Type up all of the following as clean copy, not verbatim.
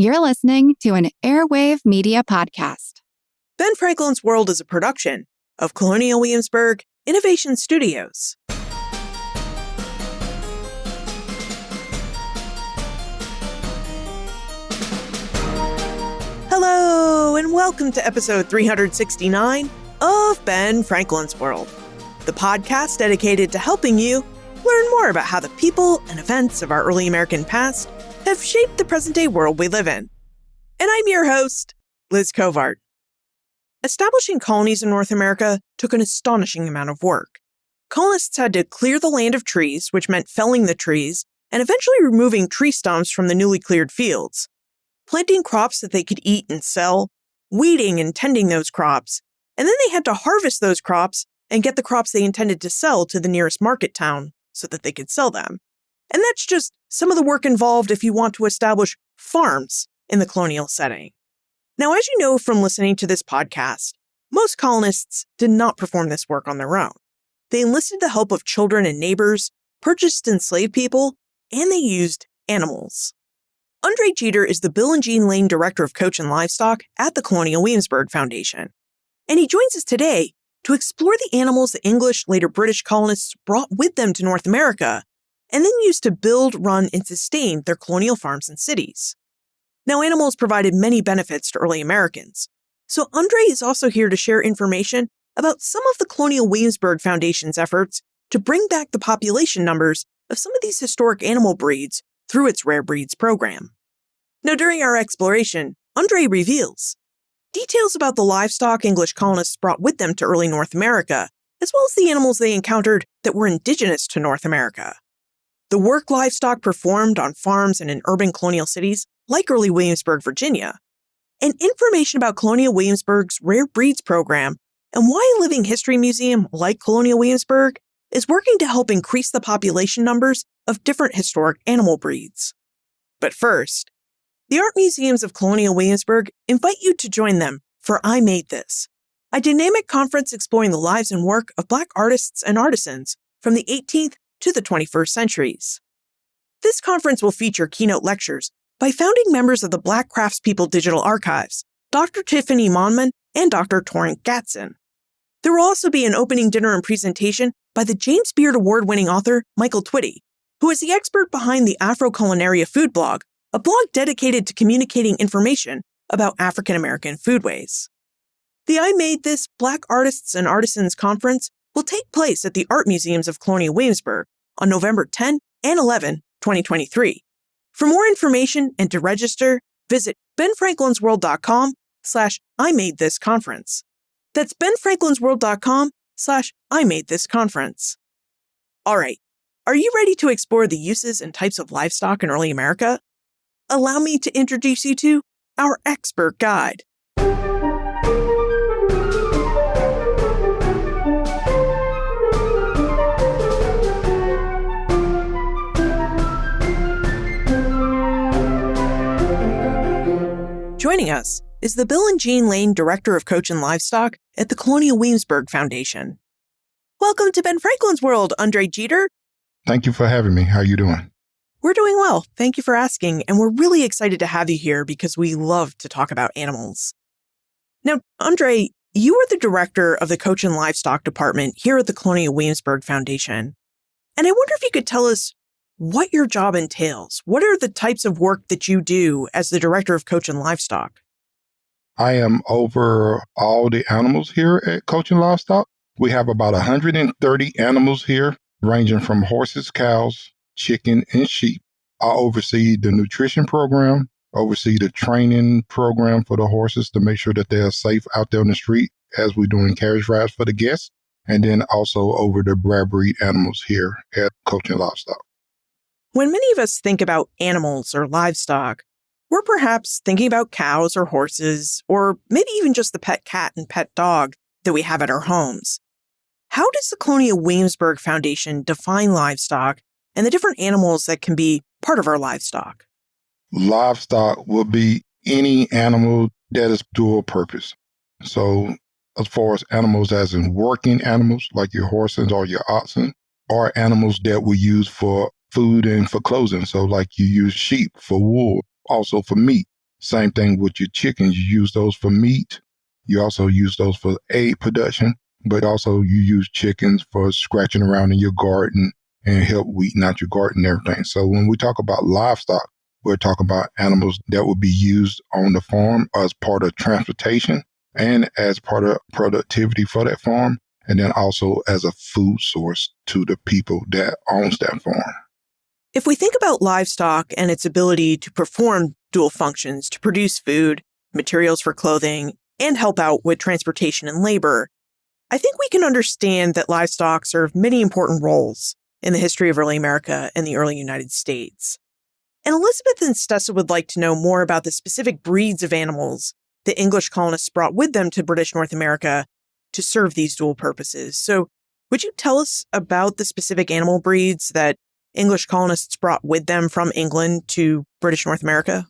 You're listening to an Airwave Media Podcast. Ben Franklin's World is a production of Colonial Williamsburg Innovation Studios. Hello, and welcome to episode 369 of Ben Franklin's World, the podcast dedicated to helping you learn more about how the people and events of our early American past have shaped the present-day world we live in. And I'm your host, Liz Covart. Establishing colonies in North America took an astonishing amount of work. Colonists had to clear the land of trees, which meant felling the trees, and eventually removing tree stumps from the newly cleared fields, planting crops that they could eat and sell, weeding and tending those crops, and then they had to harvest those crops and get the crops they intended to sell to the nearest market town so that they could sell them. And that's just some of the work involved if you want to establish farms in the colonial setting. Now, as you know from listening to this podcast, most colonists did not perform this work on their own. They enlisted the help of children and neighbors, purchased enslaved people, and they used animals. Andre Jeter is the Bill and Jean Lane Director of Coach and Livestock at the Colonial Williamsburg Foundation. And he joins us today to explore the animals the English, later British colonists brought with them to North America and then used to build, run, and sustain their colonial farms and cities. Now, animals provided many benefits to early Americans, so Andre is also here to share information about some of the Colonial Williamsburg Foundation's efforts to bring back the population numbers of some of these historic animal breeds through its Rare Breeds program. Now, during our exploration, Andre reveals details about the livestock English colonists brought with them to early North America, as well as the animals they encountered that were indigenous to North America. The work livestock performed on farms and in urban colonial cities, like early Williamsburg, Virginia, and information about Colonial Williamsburg's Rare Breeds program and why a living history museum like Colonial Williamsburg is working to help increase the population numbers of different historic animal breeds. But first, the art museums of Colonial Williamsburg invite you to join them for I Made This, a dynamic conference exploring the lives and work of Black artists and artisans from the 18th to the 21st centuries. This conference will feature keynote lectures by founding members of the Black Craftspeople Digital Archives, Dr. Tiffany Monman and Dr. Torrent Gatson. There will also be an opening dinner and presentation by the James Beard Award-winning author Michael Twitty, who is the expert behind the Afro-Culinaria food blog, a blog dedicated to communicating information about African-American foodways. The I Made This Black Artists and Artisans Conference will take place at the Art Museums of Colonial Williamsburg on November 10 and 11, 2023. For more information and to register, visit benfranklinsworld.com/IMadeThisConference. That's benfranklinsworld.com/IMadeThisConference. All right, are you ready to explore the uses and types of livestock in early America? Allow me to introduce you to our expert guide. Joining us is the Bill and Jean Lane Director of Coach and Livestock at the Colonial Williamsburg Foundation. Welcome to Ben Franklin's World, Andre Jeter. Thank you for having me. How are you doing? We're doing well. Thank you for asking. And we're really excited to have you here because we love to talk about animals. Now, Andre, you are the director of the Coach and Livestock Department here at the Colonial Williamsburg Foundation. And I wonder if you could tell us what your job entails. What are the types of work that you do as the director of Coach and Livestock? I am over all the animals here at Coach and Livestock. We have about 130 animals here, ranging from horses, cows, chicken, and sheep. I oversee the nutrition program, oversee the training program for the horses to make sure that they're safe out there on the street as we're doing carriage rides for the guests, and then also over the rare breed animals here at Coach and Livestock. When many of us think about animals or livestock, we're perhaps thinking about cows or horses, or maybe even just the pet cat and pet dog that we have at our homes. How does the Colonial Williamsburg Foundation define livestock and the different animals that can be part of our livestock? Livestock will be any animal that is dual purpose. So as far as animals as in working animals, like your horses or your oxen, or animals that we use for food and for clothing. So like you use sheep for wool, also for meat. Same thing with your chickens. You use those for meat. You also use those for egg production, but also you use chickens for scratching around in your garden and help weeding out your garden and everything. So when we talk about livestock, we're talking about animals that would be used on the farm as part of transportation and as part of productivity for that farm, and then also as a food source to the people that owns that farm. If we think about livestock and its ability to perform dual functions to produce food, materials for clothing, and help out with transportation and labor, I think we can understand that livestock served many important roles in the history of early America and the early United States. And Elizabeth and Stessa would like to know more about the specific breeds of animals the English colonists brought with them to British North America to serve these dual purposes. So would you tell us about the specific animal breeds that English colonists brought with them from England to British North America?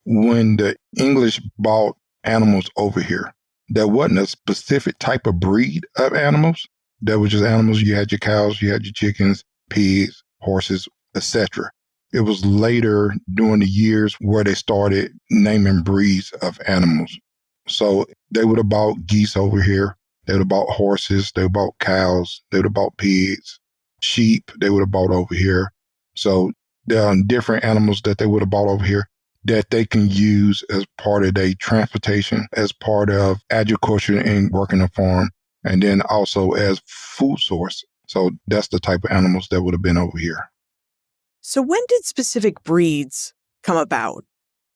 When the English brought animals over here, there wasn't a specific type of breed of animals. There was just animals. You had your cows, you had your chickens, pigs, horses, etc. It was later during the years where they started naming breeds of animals. So they would have bought geese over here. They would have bought horses. They would have bought cows. They would have bought pigs. Sheep, they would have bought over here. So there are different animals that they would have bought over here that they can use as part of their transportation, as part of agriculture and working a farm, and then also as food source. So that's the type of animals that would have been over here. So when did specific breeds come about?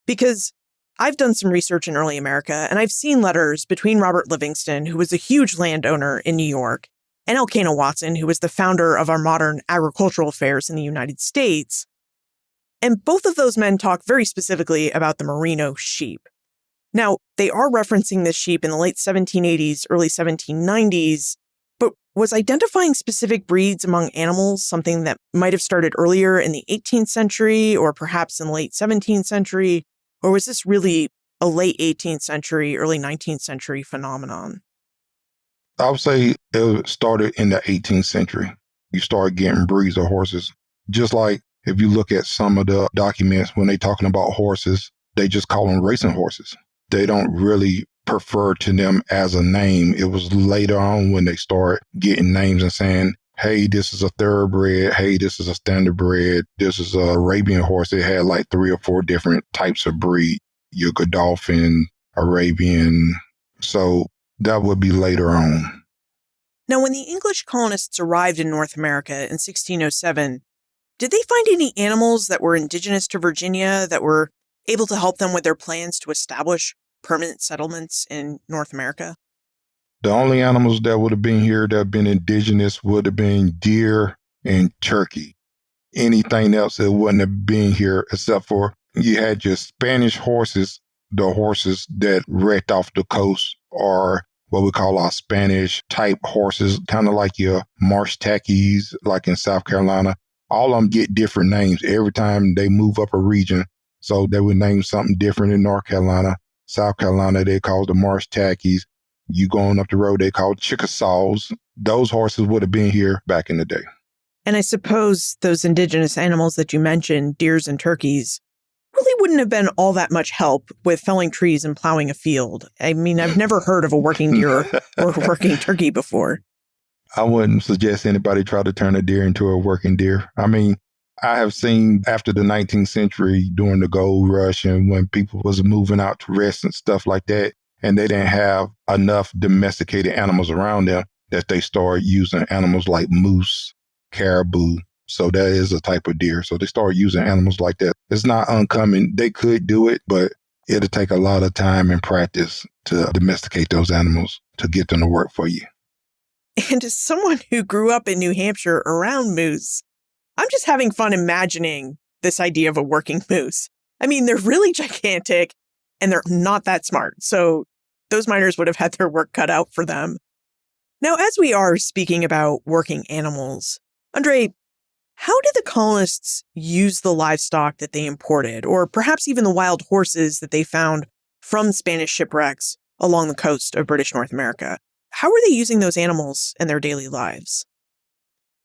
Because I've done some research in early America, and I've seen letters between Robert Livingston, who was a huge landowner in New York, and Elkanah Watson, who was the founder of our modern agricultural affairs in the United States. And both of those men talk very specifically about the merino sheep. Now, they are referencing this sheep in the late 1780s, early 1790s, but was identifying specific breeds among animals something that might have started earlier in the 18th century or perhaps in the late 17th century? Or was this really a late 18th century, early 19th century phenomenon? I would say it started in the 18th century. You start getting breeds of horses. Just like if you look at some of the documents, when they're talking about horses, they just call them racing horses. They don't really prefer to them as a name. It was later on when they start getting names and saying, hey, this is a thoroughbred. Hey, this is a standardbred. This is a Arabian horse. It had like 3 or 4 different types of breed. Your Godolphin, Arabian. So that would be later on. Now, when the English colonists arrived in North America in 1607, did they find any animals that were indigenous to Virginia that were able to help them with their plans to establish permanent settlements in North America? The only animals that would have been here that have been indigenous would have been deer and turkey. Anything else that wouldn't have been here except for you had your Spanish horses, the horses that wrecked off the coast, or what we call our Spanish type horses, kind of like your marsh tackies, like in South Carolina. All of them get different names every time they move up a region. So they would name something different in North Carolina. South Carolina, they call the marsh tackies. You going up the road, they call Chickasaws. Those horses would have been here back in the day. And I suppose those indigenous animals that you mentioned, deers and turkeys, really wouldn't have been all that much help with felling trees and plowing a field. I mean, I've never heard of a working deer or a working turkey before. I wouldn't suggest anybody try to turn a deer into a working deer. I mean, I have seen after the 19th century during the gold rush and when people was moving out to rest and stuff like that, and they didn't have enough domesticated animals around them, that they started using animals like moose, caribou. So that is a type of deer. So they started using animals like that. It's not uncommon. They could do it, but it'll take a lot of time and practice to domesticate those animals to get them to work for you. And as someone who grew up in New Hampshire around moose, I'm just having fun imagining this idea of a working moose. I mean, they're really gigantic and they're not that smart. So those miners would have had their work cut out for them. Now, as we are speaking about working animals, Andre, how did the colonists use the livestock that they imported, or perhaps even the wild horses that they found from Spanish shipwrecks along the coast of British North America? How were they using those animals in their daily lives?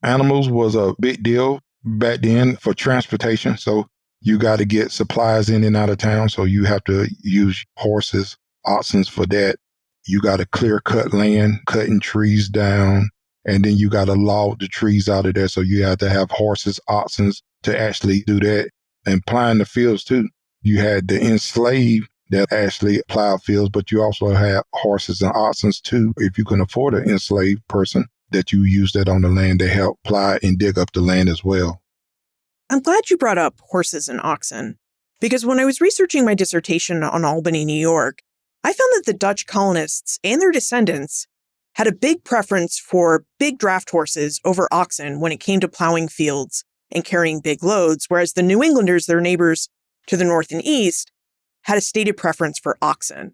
Animals was a big deal back then for transportation. So You got to get supplies in and out of town, so you have to use horses, oxen for that. You got to clear cut land, cutting trees down, and then you got to log the trees out of there. So you have to have horses, oxen to actually do that. And plowing the fields too. You had the enslaved that actually plowed fields, but you also had horses and oxen too. If you can afford an enslaved person, that you use that on the land to help plow and dig up the land as well. I'm glad you brought up horses and oxen, because when I was researching my dissertation on Albany, New York, I found that the Dutch colonists and their descendants had a big preference for big draft horses over oxen when it came to plowing fields and carrying big loads, whereas the New Englanders, their neighbors to the north and east, had a stated preference for oxen.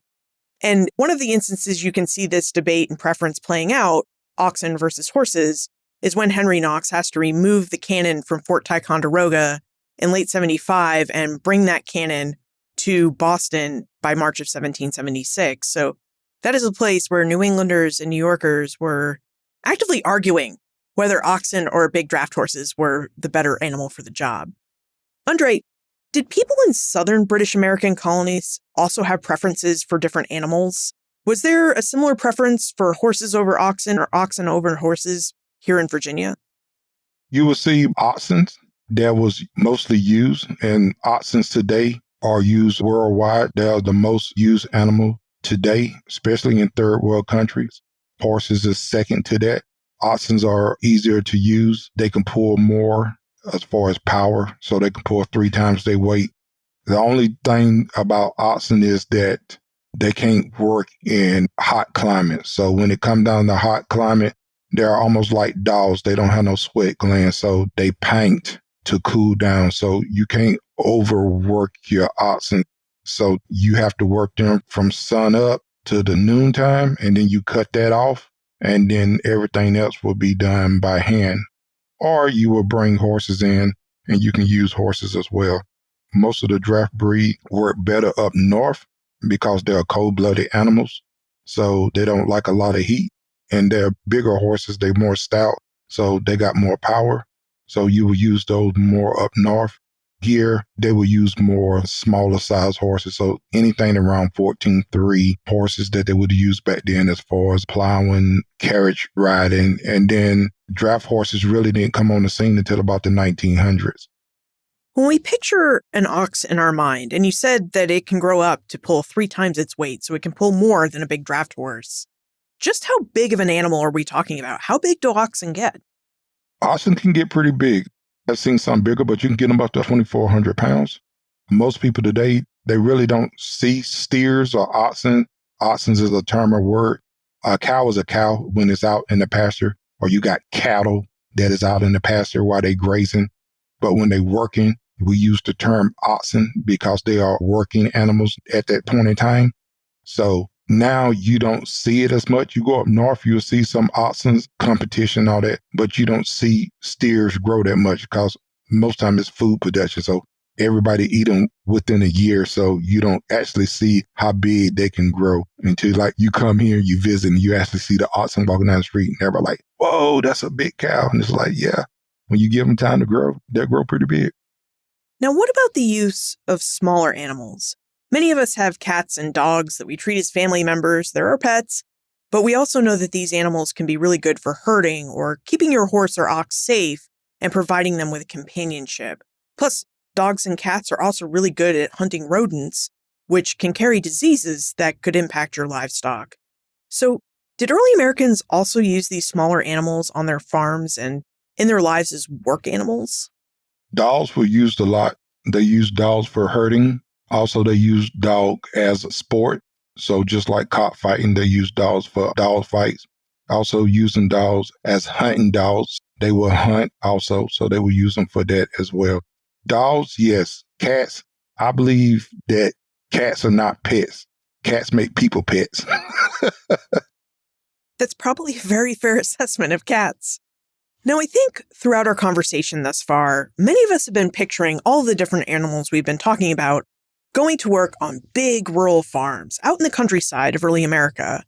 And one of the instances you can see this debate and preference playing out, oxen versus horses, is when Henry Knox has to remove the cannon from Fort Ticonderoga in late 75 and bring that cannon to Boston by March of 1776. So that is a place where New Englanders and New Yorkers were actively arguing whether oxen or big draft horses were the better animal for the job. Andre, did people in southern British American colonies also have preferences for different animals? Was there a similar preference for horses over oxen or oxen over horses here in Virginia? You will see oxen that was mostly used, and oxen today are used worldwide. They are the most used animal today, especially in third world countries. Horses is second to that. Oxen are easier to use. They can pull more as far as power, so they can pull 3 times their weight. The only thing about oxen is that they can't work in hot climates. So when it comes down to hot climate, they're almost like dogs. They don't have no sweat glands, so they pant to cool down. So you can't overwork your oxen. So you have to work them from sun up to the noontime, and then you cut that off, and then everything else will be done by hand. Or you will bring horses in, and you can use horses as well. Most of the draft breed work better up north because they're cold-blooded animals, so they don't like a lot of heat. And they're bigger horses, they're more stout, so they got more power. So you will use those more up north. Here, they will use more smaller size horses. So anything around 14.3 horses that they would use back then as far as plowing, carriage riding. And then draft horses really didn't come on the scene until about the 1900s. When we picture an ox in our mind, and you said that it can grow up to pull 3 times its weight, so it can pull more than a big draft horse. Just how big of an animal are we talking about? How big do oxen get? Oxen can get pretty big. I've seen some bigger, but you can get them up to 2,400 pounds. Most people today, they really don't see steers or oxen. Oxen is a term or word. A cow is a cow when it's out in the pasture, or you got cattle that is out in the pasture while they grazing. But when they're working, we use the term oxen because they are working animals at that point in time. So now you don't see it as much. You go up north, you'll see some oxen competition, all that, but you don't see steers grow that much because most time it's food production. So everybody eat them within a year. So you don't actually see how big they can grow until like you come here, you visit, and you actually see the oxen walking down the street and everybody like, whoa, that's a big cow. And it's like, yeah, when you give them time to grow, they'll grow pretty big. Now, what about the use of smaller animals? Many of us have cats and dogs that we treat as family members. They're our pets. But we also know that these animals can be really good for herding or keeping your horse or ox safe and providing them with companionship. Plus, dogs and cats are also really good at hunting rodents, which can carry diseases that could impact your livestock. So, did early Americans also use these smaller animals on their farms and in their lives as work animals? Dogs were used a lot. They used dogs for herding. Also, they used dog as a sport. So just like cockfighting, they used dogs for dog fights. Also using dogs as hunting dogs. They will hunt also, so they will use them for that as well. Dogs, yes. Cats, I believe that cats are not pets. Cats make people pets. That's probably a very fair assessment of cats. Now, I think throughout our conversation thus far, many of us have been picturing all the different animals we've been talking about going to work on big rural farms out in the countryside of early America.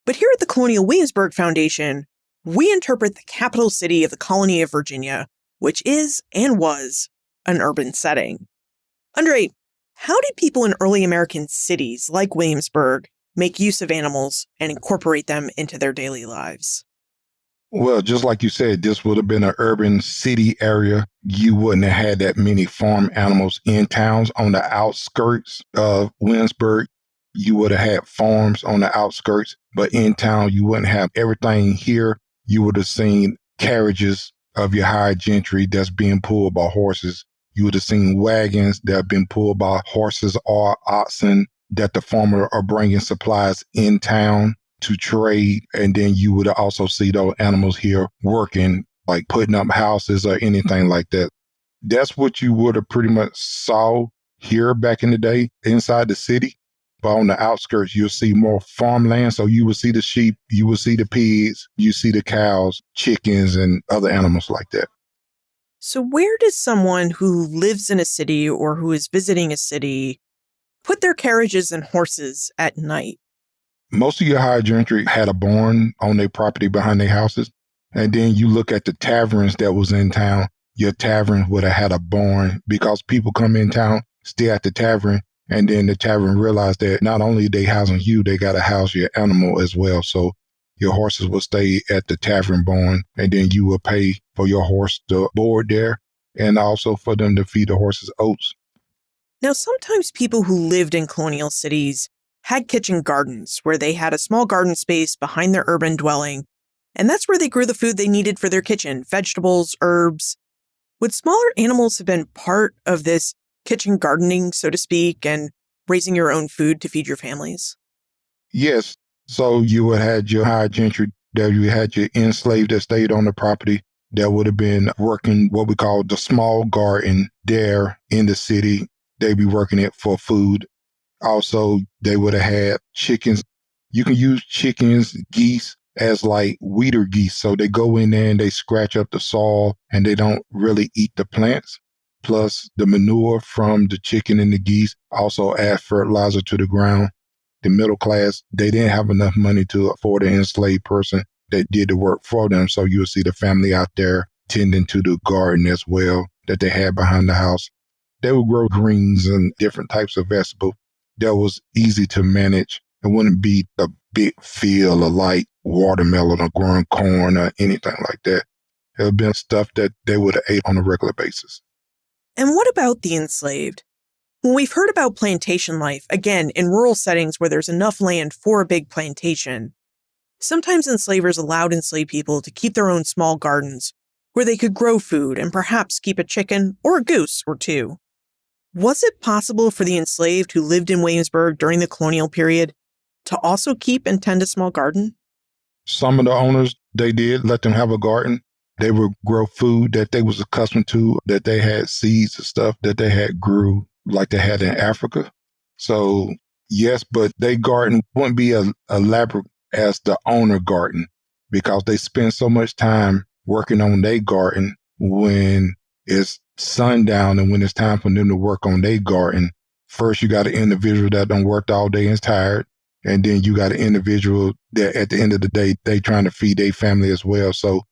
But here at the Colonial Williamsburg Foundation, we interpret the capital city of the colony of Virginia, which is and was an urban setting. Andre, how did people in early American cities like Williamsburg make use of animals and incorporate them into their daily lives? Well, just like you said, this would have been an urban city area. You wouldn't have had that many farm animals in towns. On the outskirts of Williamsburg, you would have had farms on the outskirts, but in town, you wouldn't have everything here. You would have seen carriages of your high gentry that's being pulled by horses. You would have seen wagons that have been pulled by horses or oxen that the farmer are bringing supplies in town to trade. And then you would also see those animals here working, like putting up houses or anything like that. That's what you would have pretty much saw here back in the day inside the city. But on the outskirts, you'll see more farmland. So you will see the sheep, you will see the pigs, you see the cows, chickens, and other animals like that. So where does someone who lives in a city or who is visiting a city put their carriages and horses at night? Most of your high gentry had a barn on their property behind their houses. And then you look at the taverns that was in town, your tavern would have had a barn because people come in town, stay at the tavern, and then the tavern realized that not only they housing you, they got to house your animal as well. So your horses will stay at the tavern barn, and then you will pay for your horse to board there and also for them to feed the horses oats. Now, sometimes people who lived in colonial cities had kitchen gardens where they had a small garden space behind their urban dwelling, and that's where they grew the food they needed for their kitchen, vegetables, herbs. Would smaller animals have been part of this kitchen gardening, so to speak, and raising your own food to feed your families? Yes. So you would have had your high gentry, that you had your enslaved that stayed on the property that would have been working what we call the small garden there in the city. They'd be working it for food. Also, they would have had chickens. You can use chickens, geese as like weeder geese. So they go in there and they scratch up the soil and they don't really eat the plants. Plus the manure from the chicken and the geese also add fertilizer to the ground. The middle class, they didn't have enough money to afford an enslaved person that did the work for them. So you'll see the family out there tending to the garden as well that they had behind the house. They would grow greens and different types of vegetables that was easy to manage. It wouldn't be a big field of like watermelon or growing corn or anything like that. It would have been stuff that they would have ate on a regular basis. And what about the enslaved? When we've heard about plantation life, again, in rural settings where there's enough land for a big plantation, sometimes enslavers allowed enslaved people to keep their own small gardens where they could grow food and perhaps keep a chicken or a goose or two. Was it possible for the enslaved who lived in Williamsburg during the colonial period to also keep and tend a small garden? Some of the owners, they did let them have a garden. They would grow food that they was accustomed to, that they had seeds and stuff that they had grew like they had in Africa. So yes, but their garden wouldn't be as elaborate as the owner garden because they spend so much time working on their garden when it's sundown and when it's time for them to work on their garden. First, you got an individual that done worked all day and is tired. And then you got an individual that at the end of the day, they trying to feed their family as well. So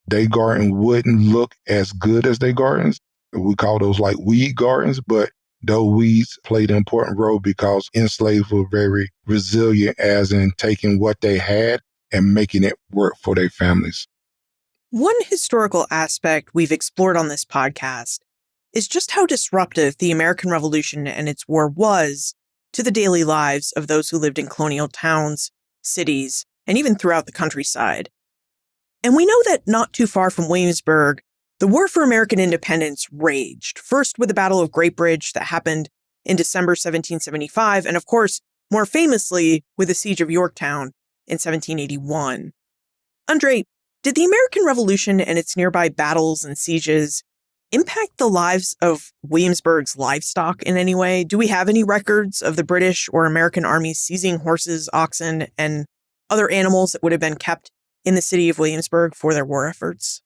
their garden wouldn't look as good as their gardens. We call those like weed gardens, but those weeds played an important role because enslaved were very resilient as in taking what they had and making it work for their families. One historical aspect we've explored on this podcast is just how disruptive the American Revolution and its war was to the daily lives of those who lived in colonial towns, cities, and even throughout the countryside. And we know that not too far from Williamsburg, the war for American independence raged, first with the Battle of Great Bridge that happened in December 1775, and of course, more famously, with the Siege of Yorktown in 1781. Andre, did the American Revolution and its nearby battles and sieges impact the lives of Williamsburg's livestock in any way? Do we have any records of the British or American armies seizing horses, oxen, and other animals that would have been kept in the city of Williamsburg for their war efforts?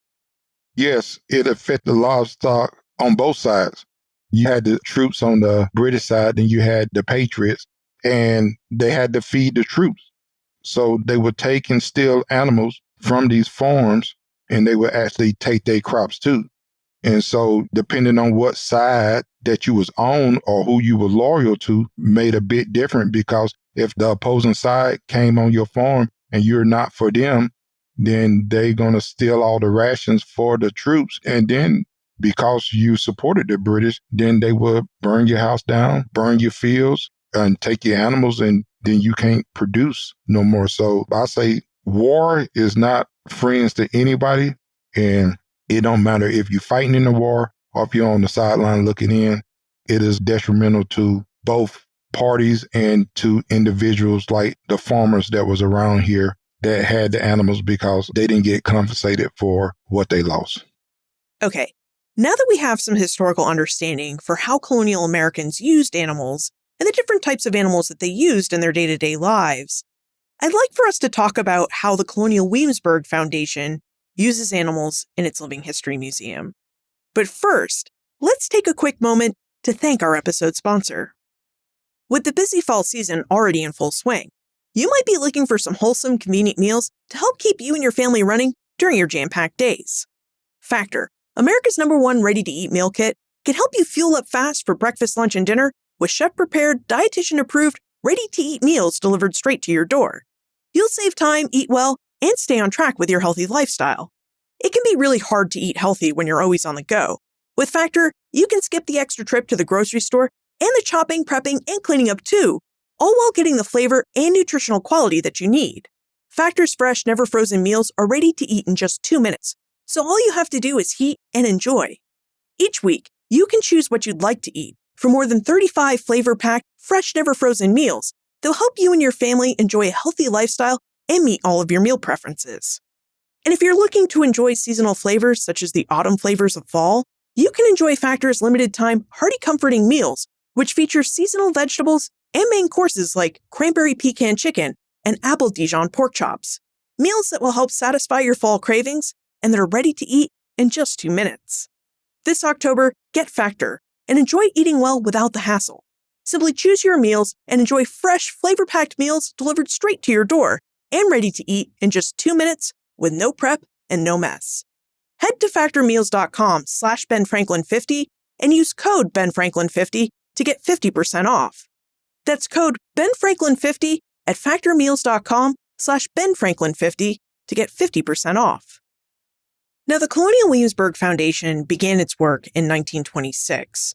Yes, it affected livestock on both sides. You had the troops on the British side, and you had the Patriots, and they had to feed the troops. So they would take and steal animals from these farms, and they would actually take their crops too. And so depending on what side that you was on or who you were loyal to made a bit different, because if the opposing side came on your farm and you're not for them, then they're going to steal all the rations for the troops. And then because you supported the British, then they will burn your house down, burn your fields, and take your animals, and then you can't produce no more. So I say war is not friends to anybody. And it don't matter if you're fighting in the war or if you're on the sideline looking in. It is detrimental to both parties and to individuals like the farmers that was around here that had the animals, because they didn't get compensated for what they lost. Okay, now that we have some historical understanding for how colonial Americans used animals and the different types of animals that they used in their day-to-day lives, I'd like for us to talk about how the Colonial Williamsburg Foundation uses animals in its Living History Museum. But first, let's take a quick moment to thank our episode sponsor. With the busy fall season already in full swing, you might be looking for some wholesome, convenient meals to help keep you and your family running during your jam-packed days. Factor, America's #1 ready-to-eat meal kit, can help you fuel up fast for breakfast, lunch, and dinner with chef-prepared, dietitian-approved, ready-to-eat meals delivered straight to your door. You'll save time, eat well, and stay on track with your healthy lifestyle. It can be really hard to eat healthy when you're always on the go. With Factor, you can skip the extra trip to the grocery store and the chopping, prepping, and cleaning up too, all while getting the flavor and nutritional quality that you need. Factor's fresh, never frozen meals are ready to eat in just 2 minutes, so all you have to do is heat and enjoy. Each week, you can choose what you'd like to eat from more than 35 flavor-packed, fresh, never frozen meals. They'll help you and your family enjoy a healthy lifestyle and meet all of your meal preferences. And if you're looking to enjoy seasonal flavors such as the autumn flavors of fall, you can enjoy Factor's limited-time, hearty, comforting meals, which feature seasonal vegetables and main courses like cranberry pecan chicken and apple Dijon pork chops. Meals that will help satisfy your fall cravings and that are ready to eat in just 2 minutes. This October, get Factor and enjoy eating well without the hassle. Simply choose your meals and enjoy fresh, flavor-packed meals delivered straight to your door and ready to eat in just 2 minutes with no prep and no mess. Head to factormeals.com/BenFranklin50 and use code BenFranklin50 to get 50% off. That's code BenFranklin50 at factormeals.com/BenFranklin50 to get 50% off. Now, the Colonial Williamsburg Foundation began its work in 1926.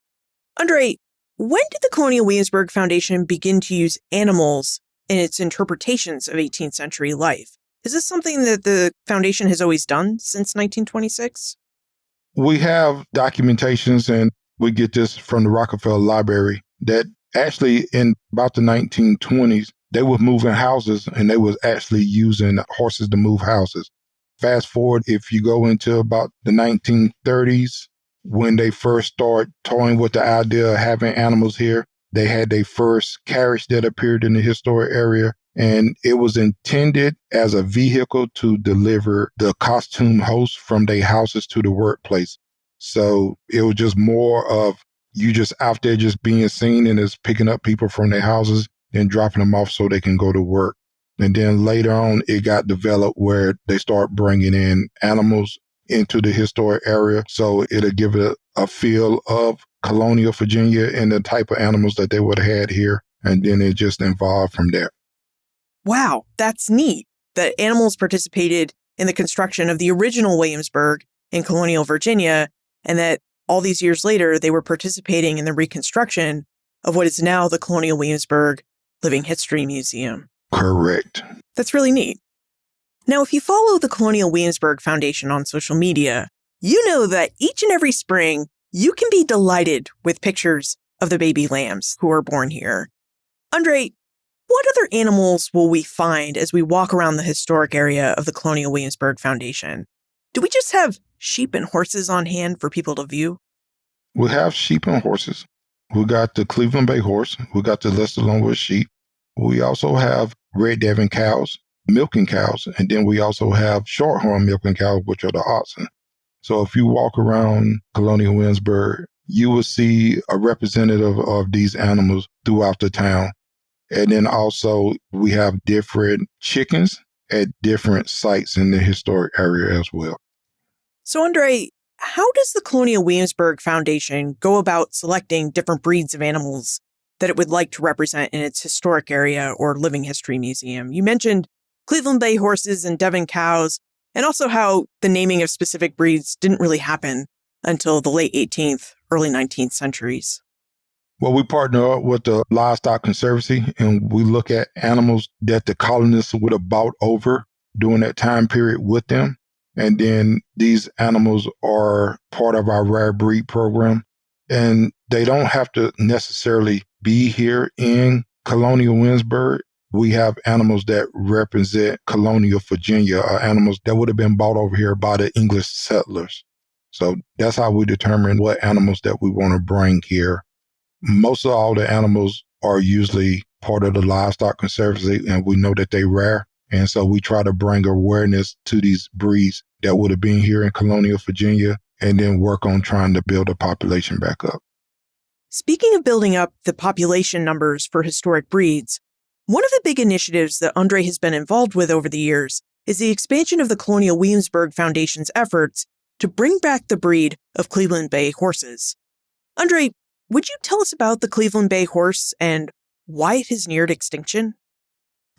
Andre, when did the Colonial Williamsburg Foundation begin to use animals in its interpretations of 18th century life? Is this something that the foundation has always done since 1926? We have documentations, and we get this from the Rockefeller Library, that actually in about the 1920s, they were moving houses and they was actually using horses to move houses. Fast forward, if you go into about the 1930s, when they first start toying with the idea of having animals here, they had their first carriage that appeared in the historic area, and it was intended as a vehicle to deliver the costume hosts from their houses to the workplace. So it was just more of you just out there just being seen and it's picking up people from their houses and dropping them off so they can go to work. And then later on, it got developed where they start bringing in animals into the historic area. So it'll give it a feel of colonial Virginia and the type of animals that they would have had here. And then it just evolved from there. Wow, that's neat that animals participated in the construction of the original Williamsburg in colonial Virginia, and that all these years later, they were participating in the reconstruction of what is now the Colonial Williamsburg Living History Museum. Correct. That's really neat. Now, if you follow the Colonial Williamsburg Foundation on social media, you know that each and every spring, you can be delighted with pictures of the baby lambs who are born here. Andre, what other animals will we find as we walk around the historic area of the Colonial Williamsburg Foundation? Do we just have sheep and horses on hand for people to view? We have sheep and horses. We got the Cleveland Bay horse. We got the Leicester Longwood sheep. We also have Red Devon cows, milking cows, and then we also have shorthorn milking cows, which are the oxen. So if you walk around Colonial Williamsburg, you will see a representative of these animals throughout the town. And then also we have different chickens at different sites in the historic area as well. So Andre, how does the Colonial Williamsburg Foundation go about selecting different breeds of animals that it would like to represent in its historic area or living history museum? You mentioned Cleveland Bay horses and Devon cows, and also how the naming of specific breeds didn't really happen until the late 18th, early 19th centuries. Well, we partner up with the Livestock Conservancy, and we look at animals that the colonists would have bought over during that time period with them. And then these animals are part of our rare breed program. And they don't have to necessarily be here in colonial Williamsburg. We have animals that represent colonial Virginia, or animals that would have been bought over here by the English settlers. So that's how we determine what animals that we want to bring here. Most of all the animals are usually part of the Livestock Conservancy, and we know that they're rare. And so we try to bring awareness to these breeds that would have been here in colonial Virginia, and then work on trying to build a population back up. Speaking of building up the population numbers for historic breeds, one of the big initiatives that Andre has been involved with over the years is the expansion of the Colonial Williamsburg Foundation's efforts to bring back the breed of Cleveland Bay horses. Andre, would you tell us about the Cleveland Bay horse and why it has neared extinction?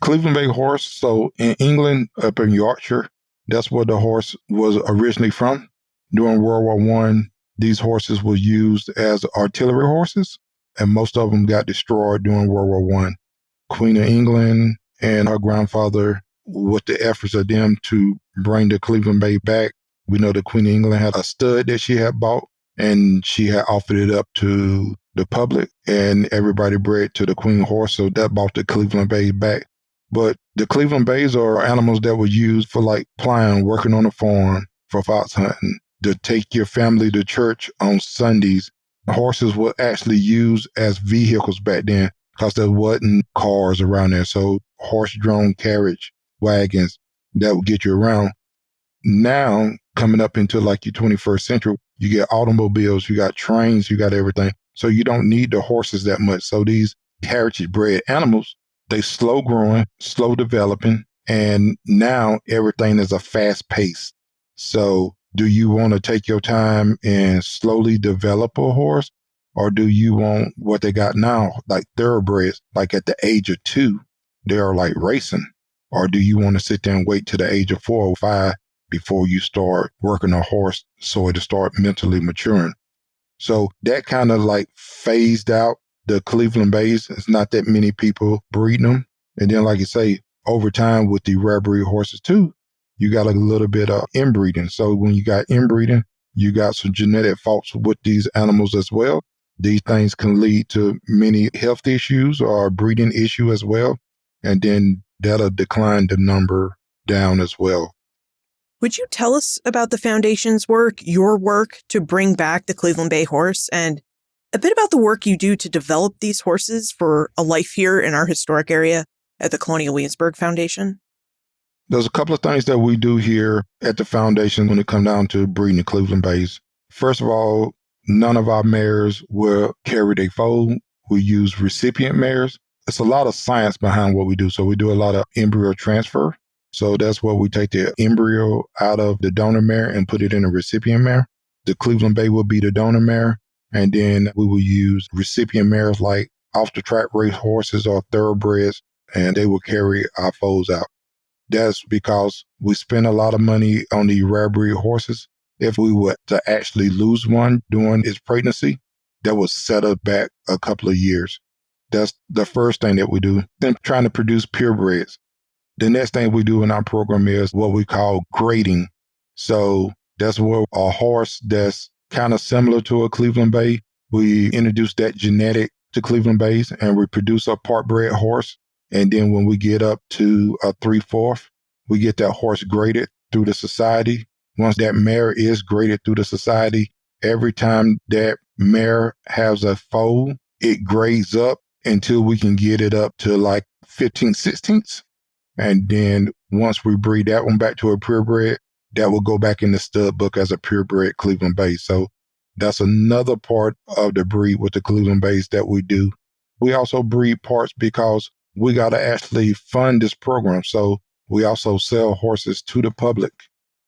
Cleveland Bay horse, so in England, up in Yorkshire, that's where the horse was originally from. During World War I, these horses were used as artillery horses, and most of them got destroyed during World War I. Queen of England and her grandfather, with the efforts of them to bring the Cleveland Bay back, we know the Queen of England had a stud that she had bought, and she had offered it up to the public, and everybody bred to the Queen horse, so that brought the Cleveland Bay back. But the Cleveland Bays are animals that were used for like plowing, working on a farm, for fox hunting, to take your family to church on Sundays. Horses were actually used as vehicles back then because there wasn't cars around there. So horse-drawn carriage wagons that would get you around. Now, coming up into like your 21st century, you get automobiles, you got trains, you got everything. So you don't need the horses that much. So these heritage-bred animals, they slow growing, slow developing, and now everything is a fast pace. So do you want to take your time and slowly develop a horse? Or do you want what they got now, like thoroughbreds, like at the age of 2, they are like racing? Or do you want to sit there and wait till the age of 4 or 5 before you start working a horse so it'll start mentally maturing? So that kind of like phased out the Cleveland Bays. It's not that many people breeding them. And then, like you say, over time with the rare breed horses too, you got a little bit of inbreeding. So when you got inbreeding, you got some genetic faults with these animals as well. These things can lead to many health issues or breeding issue as well. And then that'll decline the number down as well. Would you tell us about the Foundation's work, your work to bring back the Cleveland Bay horse, and a bit about the work you do to develop these horses for a life here in our historic area at the Colonial Williamsburg Foundation? There's a couple of things that we do here at the Foundation when it comes down to breeding the Cleveland Bays. First of all, none of our mares will carry their foal. We use recipient mares. It's a lot of science behind what we do. So we do a lot of embryo transfer. So that's where we take the embryo out of the donor mare and put it in a recipient mare. The Cleveland Bay will be the donor mare. And then we will use recipient mares like off-the-track race horses or thoroughbreds, and they will carry our foals out. That's because we spend a lot of money on the rare breed horses. If we were to actually lose one during its pregnancy, that would set us back a couple of years. That's the first thing that we do. Then trying to produce purebreds. The next thing we do in our program is what we call grading. So that's where a horse that's kind of similar to a Cleveland Bay, we introduce that genetic to Cleveland Bays and we produce a part bred horse. And then when we get up to a 3/4, we get that horse graded through the society. Once that mare is graded through the society, every time that mare has a foal, it grades up until we can get it up to like 15/16. And then once we breed that one back to a purebred, that will go back in the stud book as a purebred Cleveland Bay. So that's another part of the breed with the Cleveland Bays that we do. We also breed parts because we got to actually fund this program. So we also sell horses to the public.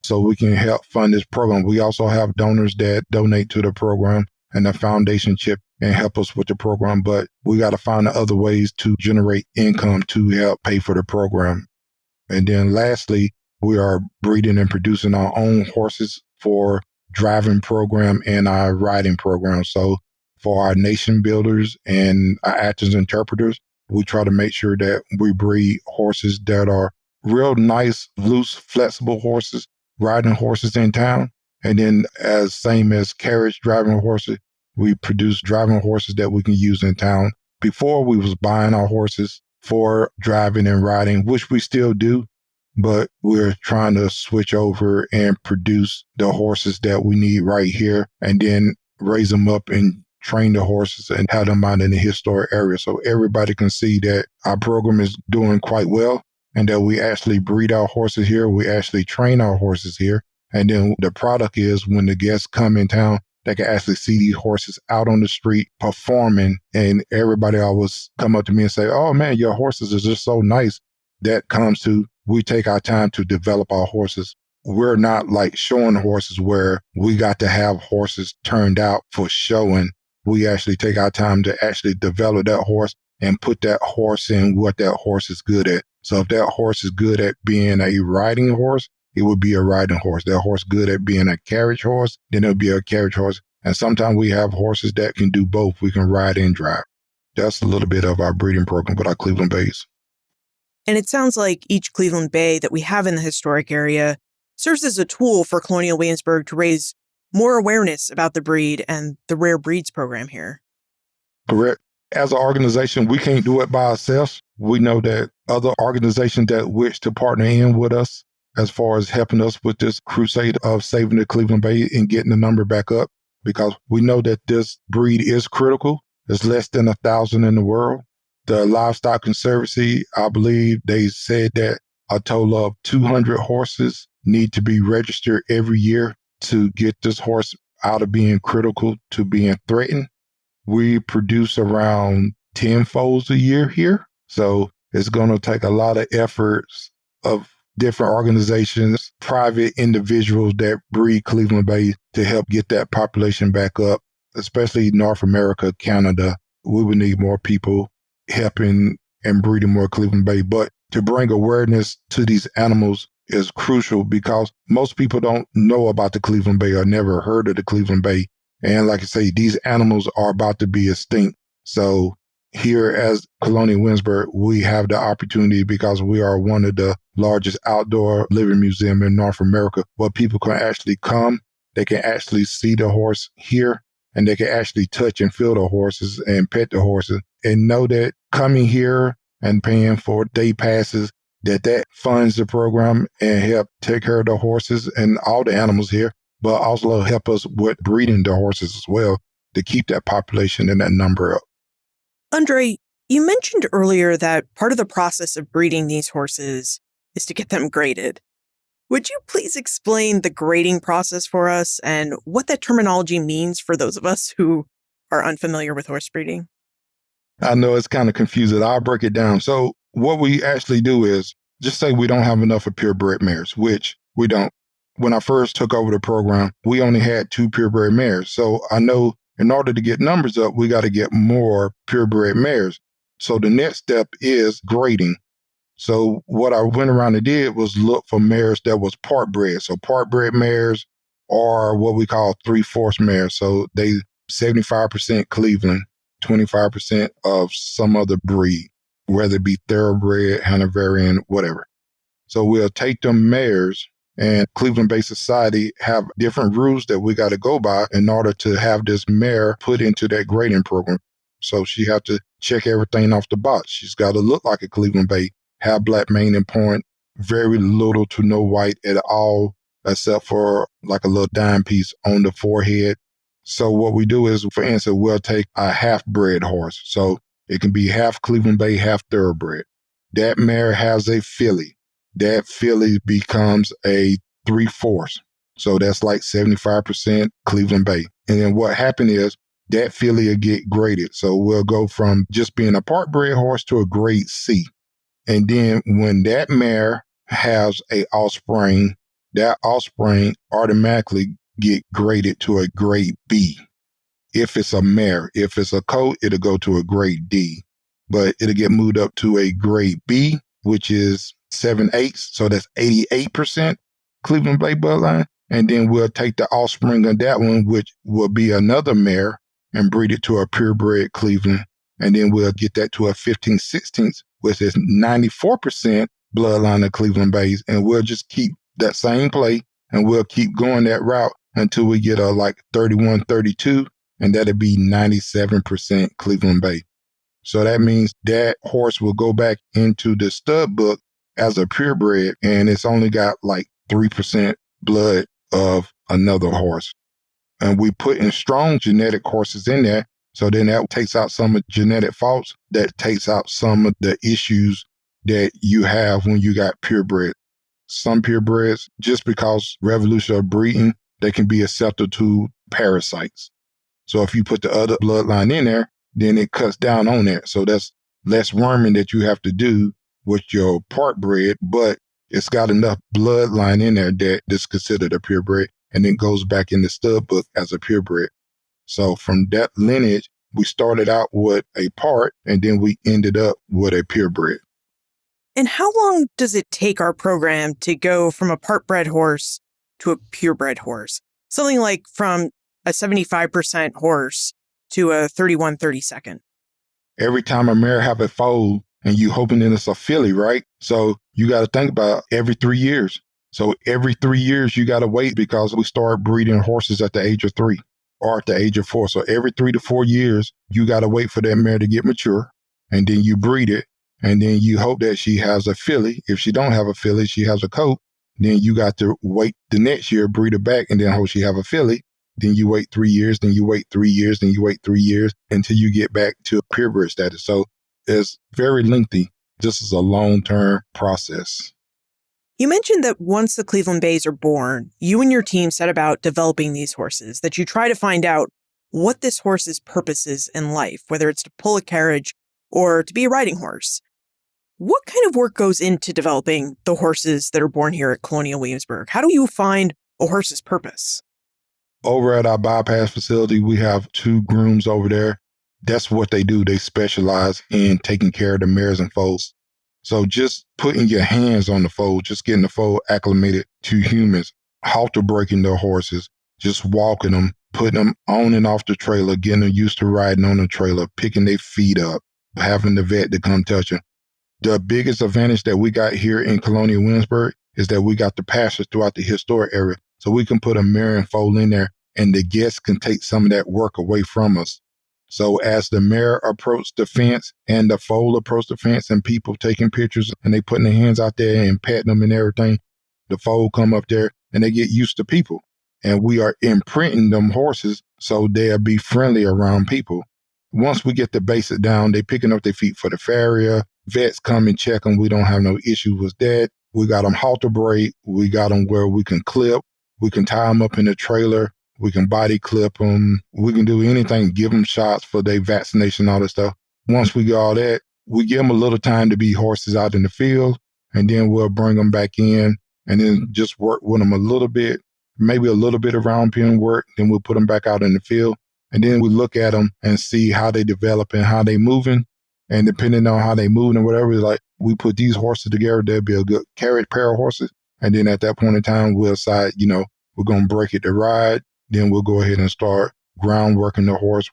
so we can help fund this program. We also have donors that donate to the program, and the foundation chip and help us with the program. But we got to find other ways to generate income to help pay for the program. And then lastly, we are breeding and producing our own horses for driving program and our riding program. So for our nation builders and our actors interpreters, we try to make sure that we breed horses that are real nice, loose, flexible horses, riding horses in town. And then same as carriage driving horses, we produce driving horses that we can use in town. Before we was buying our horses for driving and riding, which we still do, but we're trying to switch over and produce the horses that we need right here and then raise them up and train the horses and have them out in the historic area so everybody can see that our program is doing quite well and that we actually breed our horses here, we actually train our horses here. And then the product is when the guests come in town, they can actually see these horses out on the street performing, and everybody always come up to me and say, oh man, your horses are just so nice. That comes to, we take our time to develop our horses. We're not like showing horses where we got to have horses turned out for showing. We actually take our time to actually develop that horse and put that horse in what that horse is good at. So if that horse is good at being a riding horse, it would be a riding horse. That horse good at being a carriage horse, then it'll be a carriage horse. And sometimes we have horses that can do both. We can ride and drive. That's a little bit of our breeding program with our Cleveland Bays. And it sounds like each Cleveland Bay that we have in the historic area serves as a tool for Colonial Williamsburg to raise more awareness about the breed and the rare breeds program here. Correct. As an organization, we can't do it by ourselves. We know that other organizations that wish to partner in with us as far as helping us with this crusade of saving the Cleveland Bay and getting the number back up, because we know that this breed is critical. There's less than 1,000 in the world. The Livestock Conservancy, I believe they said that a total of 200 horses need to be registered every year to get this horse out of being critical to being threatened. We produce around 10 foals a year here. So it's going to take a lot of efforts of different organizations, private individuals that breed Cleveland Bay to help get that population back up, especially North America, Canada. We would need more people helping and breeding more Cleveland Bay. But to bring awareness to these animals is crucial because most people don't know about the Cleveland Bay or never heard of the Cleveland Bay. And like I say, these animals are about to be extinct. So here as Colonial Williamsburg, we have the opportunity because we are one of the largest outdoor living museum in North America where people can actually come, they can actually see the horse here, and they can actually touch and feel the horses and pet the horses and know that coming here and paying for day passes, that funds the program and help take care of the horses and all the animals here, but also help us with breeding the horses as well to keep that population and that number up. Andre, you mentioned earlier that part of the process of breeding these horses is to get them graded. Would you please explain the grading process for us and what that terminology means for those of us who are unfamiliar with horse breeding? I know it's kind of confusing. I'll break it down. So what we actually do is just say we don't have enough of purebred mares, which we don't. When I first took over the program, we only had 2 purebred mares. So I know in order to get numbers up, we got to get more purebred mares. So the next step is grading. So what I went around and did was look for mares that was part bred. So part bred mares are what we call 3/4 mares. So they 75% Cleveland, 25% of some other breed, whether it be thoroughbred, Hanoverian, whatever. So we'll take them mares, and Cleveland Bay Society have different rules that we got to go by in order to have this mare put into that grading program. So she have to check everything off the box. She's got to look like a Cleveland Bay, have black mane and point, very little to no white at all, except for like a little dime piece on the forehead. So what we do is, for instance, we'll take a half-bred horse. So it can be half Cleveland Bay, half thoroughbred. That mare has a filly. That filly becomes a 3/4. So that's like 75% Cleveland Bay. And then what happened is that filly will get graded. So we'll go from just being a part bred horse to a grade C. And then when that mare has a offspring, that offspring automatically get graded to a grade B. If it's a mare, if it's a colt, it'll go to a grade D, but it'll get moved up to a grade B, which is 7/8. So that's 88% Cleveland Bay bloodline. And then we'll take the offspring of that one, which will be another mare, and breed it to a purebred Cleveland. And then we'll get that to a 15/16, which is 94% bloodline of Cleveland Bays. And we'll just keep that same play, and we'll keep going that route until we get a like 31/32, and that'll be 97% Cleveland Bay. So that means that horse will go back into the stud book as a purebred, and it's only got like 3% blood of another horse. And we put in strong genetic horses in there. So then that takes out some of the genetic faults, that takes out some of the issues that you have when you got purebred. Some purebreds, just because revolution of breeding, they can be accepted to parasites. So if you put the other bloodline in there, then it cuts down on that. So that's less worming that you have to do with your part bred, but it's got enough bloodline in there that it's considered a purebred, and it goes back in the stud book as a purebred. So from that lineage, we started out with a part, and then we ended up with a purebred. And how long does it take our program to go from a part-bred horse to a purebred horse? Something like from a 75% horse to a 31/32. Every time a mare have a foal, and you hoping that it's a filly, right? So you got to think about every 3 years. So every 3 years, you got to wait, because we start breeding horses at the age of 3 or at the age of 4. So every 3 to 4 years, you got to wait for that mare to get mature, and then you breed it. And then you hope that she has a filly. If she don't have a filly, she has a colt. Then you got to wait the next year, breed her back, and then hope she have a filly. Then you wait 3 years, then you wait 3 years, then you wait 3 years until you get back to a purebred status. So it's very lengthy. This is a long-term process. You mentioned that once the Cleveland Bays are born, you and your team set about developing these horses, that you try to find out what this horse's purpose is in life, whether it's to pull a carriage or to be a riding horse. What kind of work goes into developing the horses that are born here at Colonial Williamsburg? How do you find a horse's purpose? Over at our bypass facility, we have 2 grooms over there. That's what they do. They specialize in taking care of the mares and foals. So just putting your hands on the foal, just getting the foal acclimated to humans, halter breaking their horses, just walking them, putting them on and off the trailer, getting them used to riding on the trailer, picking their feet up, having the vet to come touch them. The biggest advantage that we got here in Colonial Williamsburg is that we got the pastures throughout the historic area. So we can put a mare and foal in there, and the guests can take some of that work away from us. So as the mare approached the fence and the foal approached the fence, and people taking pictures and they putting their hands out there and patting them and everything, the foal come up there and they get used to people. And we are imprinting them horses so they'll be friendly around people. Once we get the basic down, they picking up their feet for the farrier. Vets come and check them. We don't have no issue with that. We got them halter braid. We got them where we can clip. We can tie them up in the trailer. We can body clip them. We can do anything, give them shots for their vaccination, all that stuff. Once we get all that, we give them a little time to be horses out in the field, and then we'll bring them back in and then just work with them a little bit, maybe a little bit of round pen work. Then we'll put them back out in the field, and then we look at them and see how they develop and how they moving. And depending on how they move and whatever, like we put these horses together, they'll be a good carriage pair of horses. And then at that point in time, we'll decide, we're going to break it to ride. Then we'll go ahead and start ground working the horse.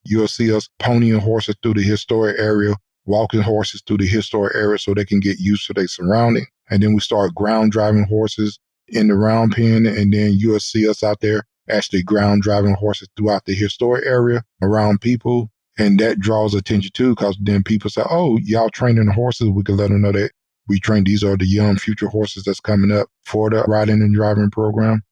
You'll see us ponying horses through the historic area, walking horses through the historic area so they can get used to their surrounding. And then we start ground driving horses in the round pen. And then you'll see us out there actually ground driving horses throughout the historic area around people. And that draws attention too, because then people say, oh, y'all training the horses. We can let them know that we train. These are the young future horses that's coming up for the riding and driving program.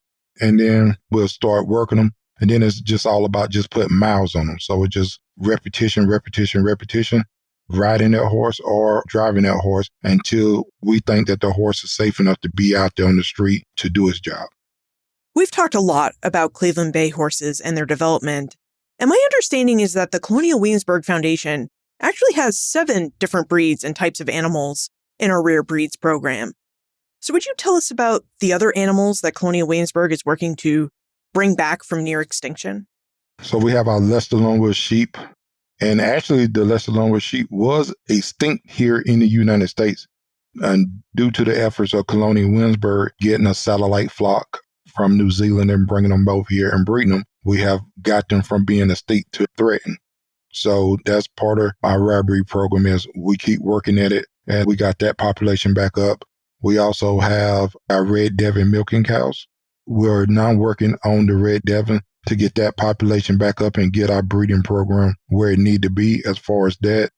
And then we'll start working them. And then it's just all about just putting miles on them. So it's just repetition, riding that horse or driving that horse until we think that the horse is safe enough to be out there on the street to do its job. We've talked a lot about Cleveland Bay horses and their development. And my understanding is that the Colonial Williamsburg Foundation actually has 7 different breeds and types of animals in our rare breeds program. So would you tell us about the other animals that Colonial Williamsburg is working to bring back from near extinction? So we have our Leicester longwood sheep. And actually, the Leicester longwood sheep was extinct here in the United States. And due to the efforts of Colonial Williamsburg getting a satellite flock from New Zealand and bringing them both here and breeding them, we have got them from being extinct to threatened. So that's part of our rare breed program is we keep working at it, and we got that population back up. We also have our Red Devon milking cows. We're now working on the Red Devon to get that population back up and get our breeding program where it need to be as far as that.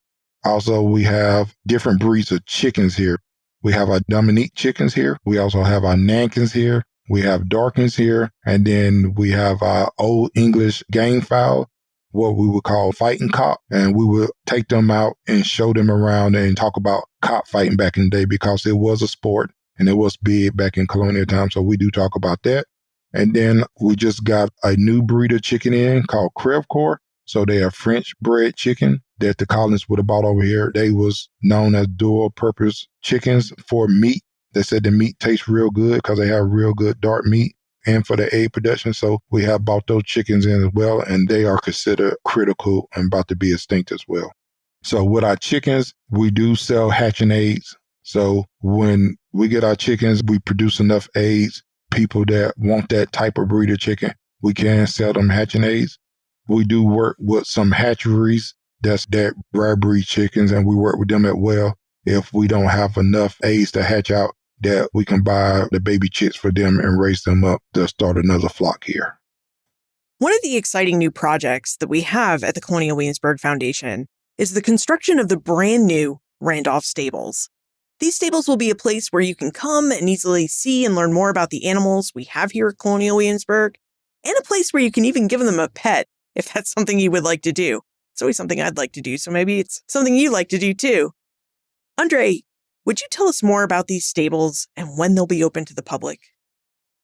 Also, we have different breeds of chickens here. We have our Dominique chickens here. We also have our Nankins here. We have Darkins here. And then we have our Old English game fowl, what we would call fighting cock. And we would take them out and show them around and talk about cockfighting back in the day because it was a sport and it was big back in colonial times. So we do talk about that. And then we just got a new breed of chicken in called Crevecoeur. So they are French bred chicken that the colonists would have bought over here. They was known as dual purpose chickens for meat. They said the meat tastes real good because they have real good dark meat and for the egg production. So we have bought those chickens in as well, and they are considered critical and about to be extinct as well. So with our chickens, we do sell hatching eggs. So when we get our chickens, we produce enough eggs. People that want that type of breed of chicken, we can sell them hatching eggs. We do work with some hatcheries that's that rare breed chickens, and we work with them as well. If we don't have enough eggs to hatch out, that we can buy the baby chicks for them and raise them up to start another flock here. One of the exciting new projects that we have at the Colonial Williamsburg Foundation is the construction of the brand new Randolph Stables. These stables will be a place where you can come and easily see and learn more about the animals we have here at Colonial Williamsburg, and a place where you can even give them a pet if that's something you would like to do. It's always something I'd like to do, so maybe it's something you'd like to do too. Andre, would you tell us more about these stables and when they'll be open to the public?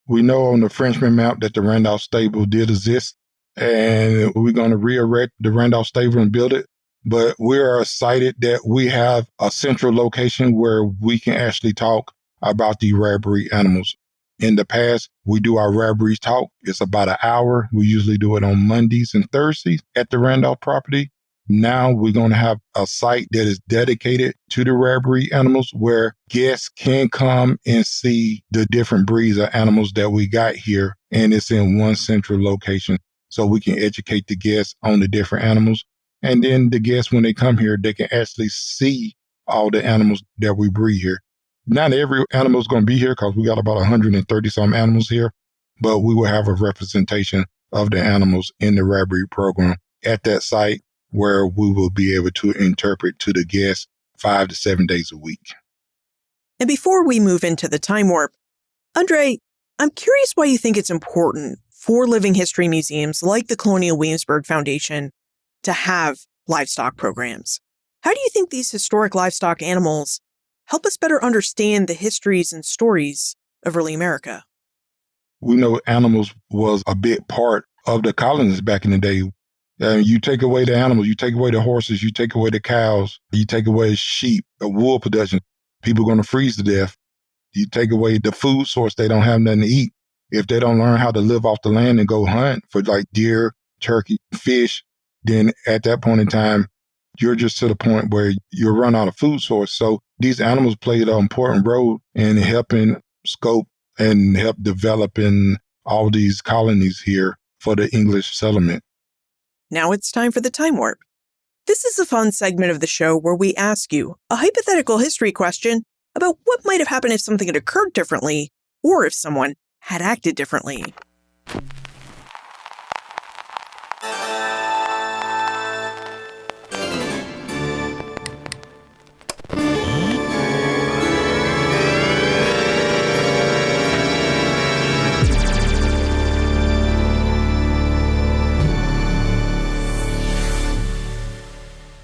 We know on the Frenchman map that the Randolph stable did exist, and we're going to re-erect the Randolph stable and build it. But we are excited that we have a central location where we can actually talk about the rare breed animals. In the past, we do our rare breed talk. It's about an hour. We usually do it on Mondays and Thursdays at the Randolph property. Now we're going to have a site that is dedicated to the rare breed animals where guests can come and see the different breeds of animals that we got here. And it's in one central location. So we can educate the guests on the different animals. And then the guests, when they come here, they can actually see all the animals that we breed here. Not every animal is going to be here because we got about 130 some animals here, but we will have a representation of the animals in the rare breed program at that site where we will be able to interpret to the guests 5 to 7 days a week. And before we move into the time warp, Andre, I'm curious why you think it's important for living history museums like the Colonial Williamsburg Foundation to have livestock programs. How do you think these historic livestock animals help us better understand the histories and stories of early America? We know animals was a big part of the colonies back in the day. You take away the animals, you take away the horses, you take away the cows, you take away sheep, wool production, people are going to freeze to death. You take away the food source, they don't have nothing to eat. If they don't learn how to live off the land and go hunt for like deer, turkey, fish, then at that point in time, you're just to the point where you run out of food source. So these animals played an important role in helping scope and help developing all these colonies here for the English settlement. Now it's time for the time warp. This is a fun segment of the show where we ask you a hypothetical history question about what might have happened if something had occurred differently or if someone had acted differently.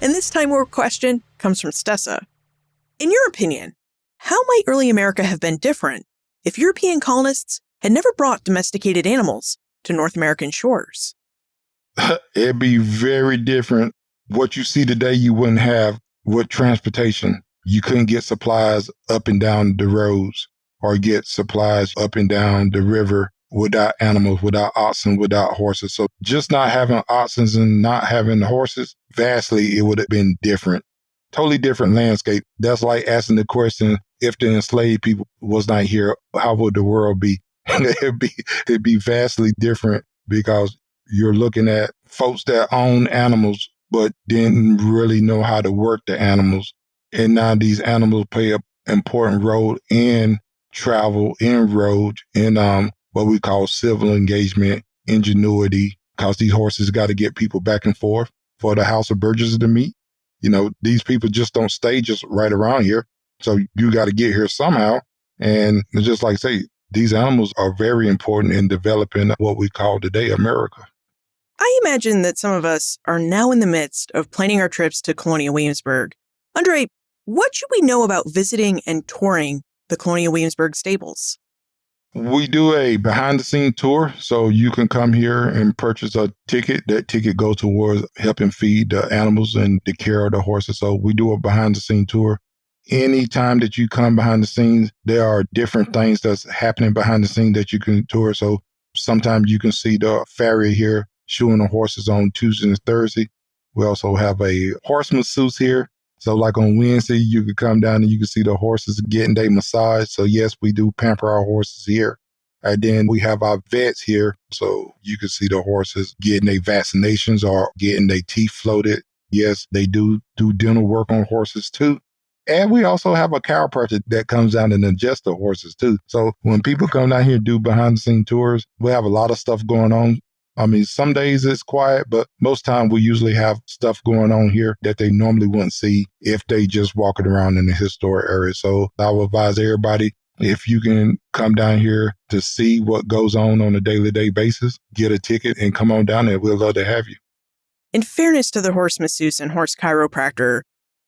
And this time warp question comes from Stessa. In your opinion, how might early America have been different if European colonists had never brought domesticated animals to North American shores? It'd be very different. What you see today, you wouldn't have with transportation. You couldn't get supplies up and down the roads or get supplies up and down the river without animals, without oxen, without horses. So just not having oxen and not having horses, vastly, it would have been different. Totally different landscape. That's like asking the question, if the enslaved people was not here, how would the world be? it'd be vastly different because you're looking at folks that own animals but didn't really know how to work the animals. And now these animals play an important role in travel, in road, in what we call civil engagement, ingenuity, because these horses got to get people back and forth for the House of Burgesses to meet. You know, these people just don't stay just right around here. So you got to get here somehow. And just like I say, these animals are very important in developing what we call today America. I imagine that some of us are now in the midst of planning our trips to Colonial Williamsburg. Andre, what should we know about visiting and touring the Colonial Williamsburg stables? We do a behind-the-scenes tour, so you can come here and purchase a ticket. That ticket goes towards helping feed the animals and the care of the horses. So we do a behind-the-scenes tour. Anytime that you come behind the scenes, there are different things that's happening behind the scenes that you can tour. So sometimes you can see the farrier here shoeing the horses on Tuesday and Thursday. We also have a horse masseuse here. So like on Wednesday, you could come down and you can see the horses getting their massage. So yes, we do pamper our horses here. And then we have our vets here. So you can see the horses getting their vaccinations or getting their teeth floated. Yes, they do dental work on horses too. And we also have a chiropractor that comes down and adjusts the horses too. So when people come down here and do behind the scenes tours, we have a lot of stuff going on. I mean, some days it's quiet, but most time we usually have stuff going on here that they normally wouldn't see if they just walking around in the historic area. So I would advise everybody, if you can come down here to see what goes on a daily basis, get a ticket and come on down there. We'd love to have you. In fairness to the horse masseuse and horse chiropractor,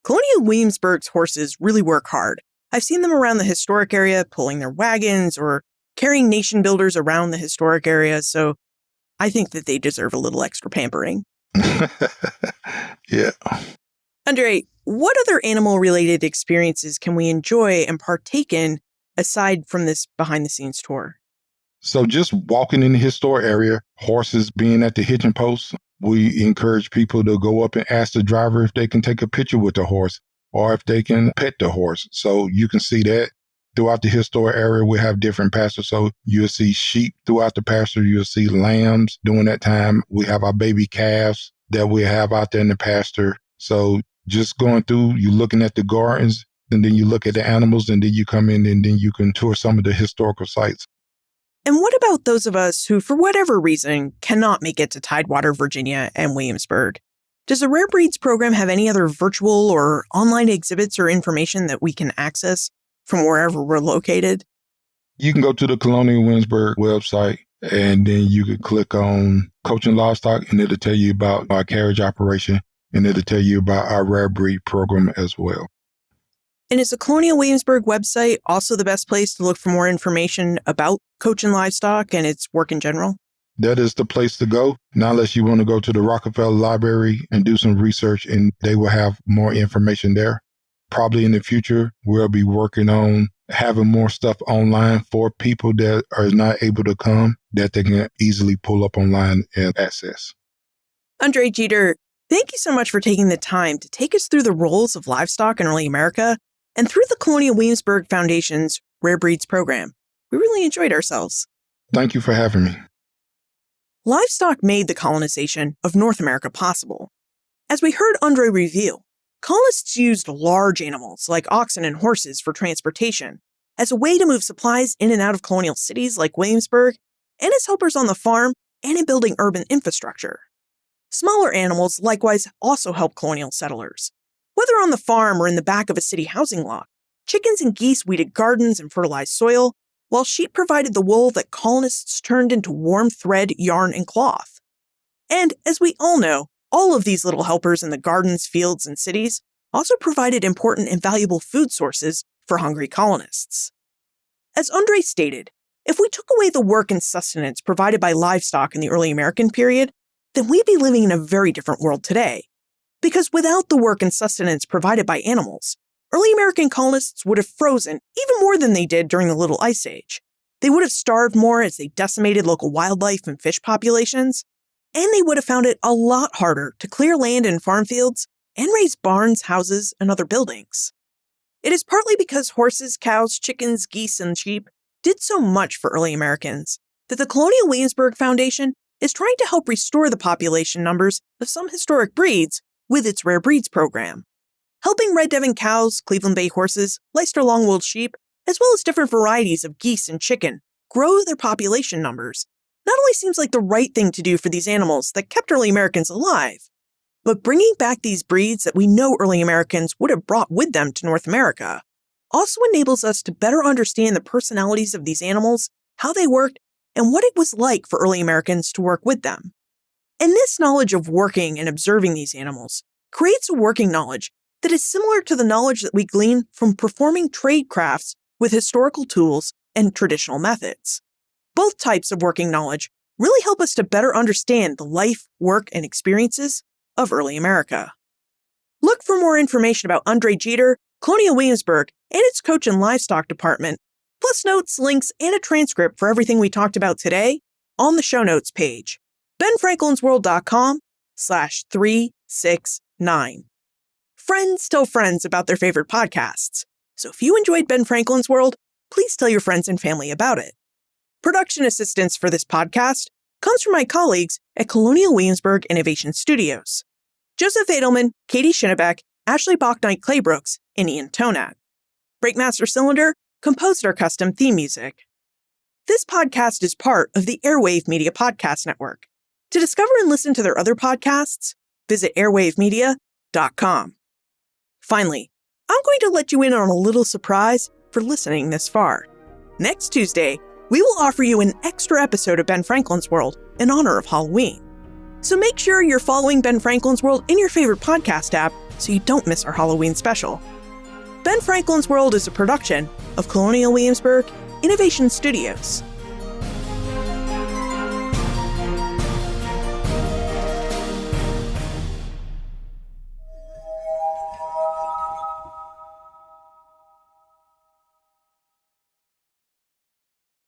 Colonial Williamsburg's horses really work hard. I've seen them around the historic area pulling their wagons or carrying nation builders around the historic area. So I think that they deserve a little extra pampering. Yeah. Andre, what other animal-related experiences can we enjoy and partake in aside from this behind-the-scenes tour? So just walking in the historic area, horses being at the hitching posts, we encourage people to go up and ask the driver if they can take a picture with the horse or if they can pet the horse. So you can see that. Throughout the historic area, we have different pastures. So you'll see sheep throughout the pasture. You'll see lambs during that time. We have our baby calves that we have out there in the pasture. So just going through, you're looking at the gardens, and then you look at the animals, and then you come in and then you can tour some of the historical sites. And what about those of us who, for whatever reason, cannot make it to Tidewater, Virginia, and Williamsburg? Does the Rare Breeds program have any other virtual or online exhibits or information that we can access from wherever we're located? You can go to the Colonial Williamsburg website, and then you can click on Coaching Livestock, and it'll tell you about our carriage operation, and it'll tell you about our Rare Breed program as well. And is the Colonial Williamsburg website also the best place to look for more information about Coaching Livestock and its work in general? That is the place to go. Not unless you want to go to the Rockefeller Library and do some research, and they will have more information there. Probably in the future, we'll be working on having more stuff online for people that are not able to come, that they can easily pull up online and access. Andre Jeter, thank you so much for taking the time to take us through the roles of livestock in early America and through the Colonial Williamsburg Foundation's Rare Breeds program. We really enjoyed ourselves. Thank you for having me. Livestock made the colonization of North America possible. As we heard Andre reveal, colonists used large animals like oxen and horses for transportation as a way to move supplies in and out of colonial cities like Williamsburg, and as helpers on the farm and in building urban infrastructure. Smaller animals likewise also helped colonial settlers. Whether on the farm or in the back of a city housing lot, chickens and geese weeded gardens and fertilized soil, while sheep provided the wool that colonists turned into warm thread, yarn, and cloth. And as we all know, all of these little helpers in the gardens, fields, and cities also provided important and valuable food sources for hungry colonists. As Andre stated, if we took away the work and sustenance provided by livestock in the early American period, then we'd be living in a very different world today. Because without the work and sustenance provided by animals, early American colonists would have frozen even more than they did during the Little Ice Age. They would have starved more as they decimated local wildlife and fish populations, and they would have found it a lot harder to clear land and farm fields and raise barns, houses, and other buildings. It is partly because horses, cows, chickens, geese, and sheep did so much for early Americans that the Colonial Williamsburg Foundation is trying to help restore the population numbers of some historic breeds with its Rare Breeds program. Helping Red Devon cows, Cleveland Bay horses, Leicester long-wooled sheep, as well as different varieties of geese and chicken grow their population numbers not only seems like the right thing to do for these animals that kept early Americans alive, but bringing back these breeds that we know early Americans would have brought with them to North America also enables us to better understand the personalities of these animals, how they worked, and what it was like for early Americans to work with them. And this knowledge of working and observing these animals creates a working knowledge that is similar to the knowledge that we glean from performing trade crafts with historical tools and traditional methods. Both types of working knowledge really help us to better understand the life, work, and experiences of early America. Look for more information about Andre Jeter, Colonial Williamsburg, and its coach and livestock department, plus notes, links, and a transcript for everything we talked about today on the show notes page, benfranklinsworld.com/369. Friends tell friends about their favorite podcasts, so if you enjoyed Ben Franklin's World, please tell your friends and family about it. Production assistance for this podcast comes from my colleagues at Colonial Williamsburg Innovation Studios, Joseph Edelman, Katie Schinnebeck, Ashley Bachknight-Claybrooks, and Ian Tonat. Breakmaster Cylinder composed our custom theme music. This podcast is part of the Airwave Media Podcast Network. To discover and listen to their other podcasts, visit airwavemedia.com. Finally, I'm going to let you in on a little surprise for listening this far. Next Tuesday, we will offer you an extra episode of Ben Franklin's World in honor of Halloween. So make sure you're following Ben Franklin's World in your favorite podcast app so you don't miss our Halloween special. Ben Franklin's World is a production of Colonial Williamsburg Innovation Studios.